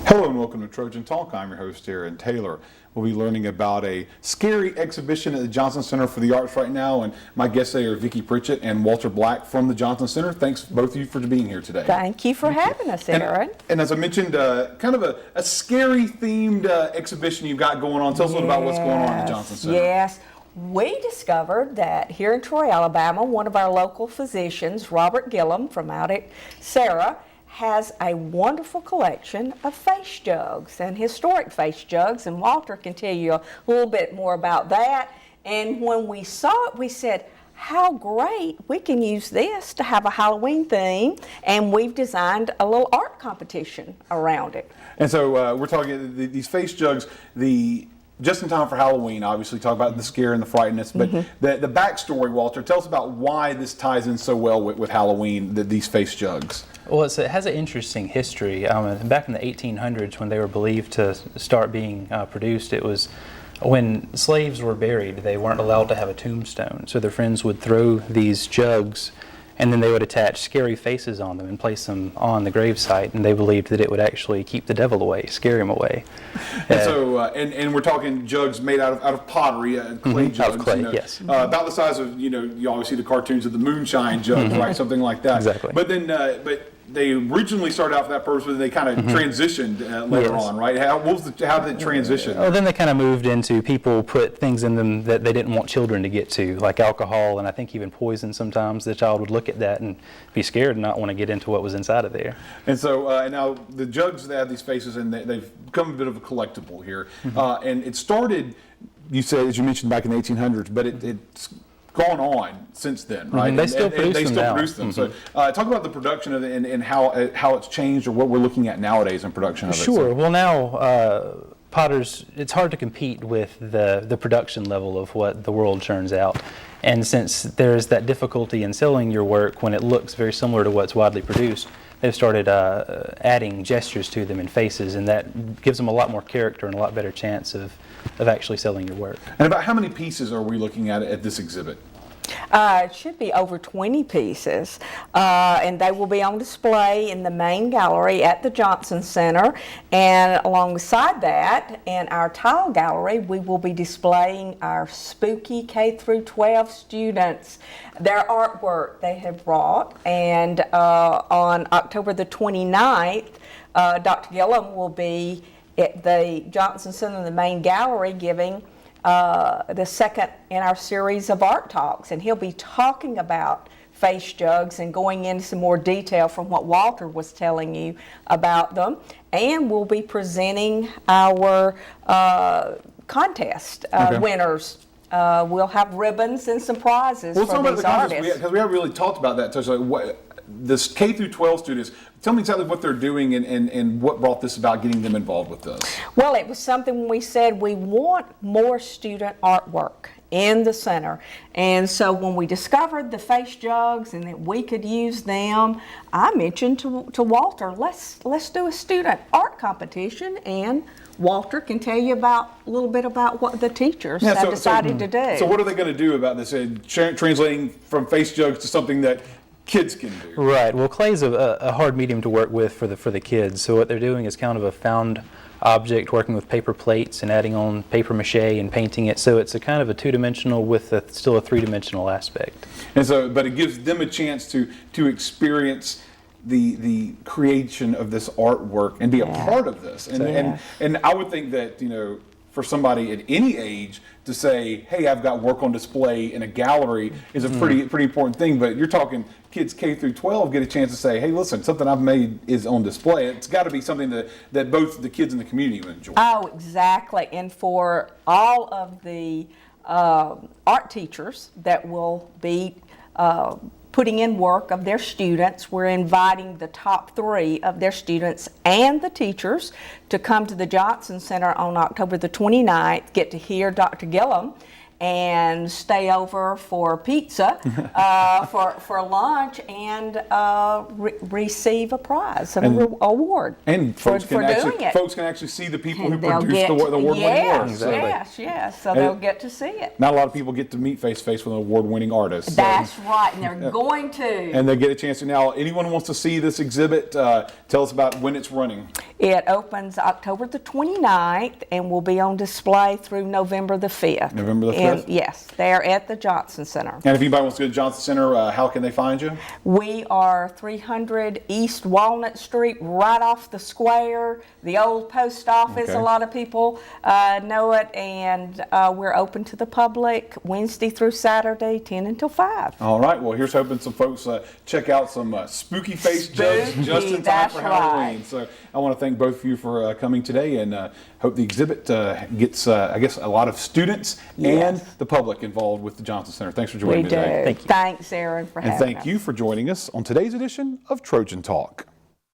Hello and welcome to Trojan Talk. I'm your host, Aaron Taylor. We'll be learning about a scary exhibition at the Johnson Center for the Arts right now, and my guests today are Vicki Pritchett and Walter Black from the Johnson Center. Thanks both of you for being here today. Thank you for having us, Aaron. And as I mentioned, kind of a scary themed exhibition you've got going on. Tell us a little about what's going on at the Johnson Center. Yes. We discovered that here in Troy, Alabama, one of our local physicians, Robert Gillum from out at Sarah, has a wonderful collection of face jugs and historic face jugs, and Walter can tell you a little bit more about that. And when we saw it, we said, how great, we can use this to have a Halloween theme, and we've designed a little art competition around it. And so we're talking these face jugs, just in time for Halloween, obviously, talk about the scare and the frightenness, but the backstory, Walter, tell us about why this ties in so well with Halloween, these face jugs. Well, it has an interesting history. Back in the 1800s, when they were believed to start being produced, it was when slaves were buried, they weren't allowed to have a tombstone. So their friends would throw these jugs, and then they would attach scary faces on them and place them on the gravesite, and they believed that it would actually keep the devil away, scare him away. And so, and we're talking jugs made out of pottery, clay jugs. Out of clay, yes. About the size of, you always see the cartoons of the moonshine jugs, right? Something like that. Exactly. But then, they originally started out for that purpose, but they kind of transitioned later on, right? How did it transition? Well, then they kind of moved into people put things in them that they didn't want children to get to, like alcohol and I think even poison sometimes. The child would look at that and be scared and not want to get into what was inside of there. And so now the jugs, they have these faces, and they've become a bit of a collectible here. And it started, you said, as you mentioned, back in the 1800s, but it's gone on since then, right? They still produce them. So talk about the production of it and how it's changed, or what we're looking at nowadays in production of it. Sure. Well, now potters, it's hard to compete with the production level of what the world churns out. And since there's that difficulty in selling your work when it looks very similar to what's widely produced, they've started adding gestures to them and faces, and that gives them a lot more character and a lot better chance of actually selling your work. And about how many pieces are we looking at this exhibit? It should be over 20 pieces, and they will be on display in the main gallery at the Johnson Center. And alongside that, in our tile gallery, we will be displaying our spooky K-12 students, their artwork they have brought. And on October the 29th, Dr. Gillum will be at the Johnson Center in the main gallery giving the second in our series of art talks, and he'll be talking about face jugs and going into some more detail from what Walter was telling you about them. And we'll be presenting our contest winners. We'll have ribbons and some prizes for these artists. Because we haven't really talked about that. So this K through 12 students, tell me exactly what they're doing and what brought this about, getting them involved with this. Well, it was something when we said we want more student artwork in the center. And so when we discovered the face jugs and that we could use them, I mentioned to Walter, let's do a student art competition, and Walter can tell you a little bit about what the teachers have decided to do. So what are they going to do about this, translating from face jugs to something that kids can do? Right. Well, clay's a hard medium to work with for the kids. So what they're doing is kind of a found object, working with paper plates and adding on paper mache and painting it. So it's a kind of a two-dimensional with still a three-dimensional aspect. And so, but it gives them a chance to experience the creation of this artwork and be a part of this. And I would think that, for somebody at any age to say, hey, I've got work on display in a gallery is a pretty important thing. But you're talking kids K through 12 get a chance to say, hey, listen, something I've made is on display. It's got to be something that both the kids and the community will enjoy. Oh, exactly. And for all of the art teachers that will be putting in work of their students, we're inviting the top 3 of their students and the teachers to come to the Johnson Center on October the 29th, get to hear Dr. Gillum and stay over for pizza for lunch and receive a prize, award. And folks for doing it. folks can actually see the people And who they'll produced the award-winning work. Yes. So they'll get to see it. Not a lot of people get to meet face-to-face with an award-winning artist. So. That's right, and they're going to. And they get a chance to. Now, anyone who wants to see this exhibit, tell us about when it's running. It opens October the 29th and will be on display through November the 5th. November the 5th? Yes, they're at the Johnson Center. And if anybody wants to go to Johnson Center, how can they find you? We are 300 East Walnut Street, right off the square, the old post office. Okay. A lot of people know it, and we're open to the public Wednesday through Saturday, 10 until 5. All right. Well, here's hoping some folks check out some spooky face jugs just in time that's for Halloween. right. So I want to thank both of you for coming today, and hope the exhibit gets, I guess, a lot of students and the public involved with the Johnson Center. Thanks for joining We me do. today. Thank you. Thanks, Aaron, for And having us. thank you for joining us on today's edition of Trojan Talk.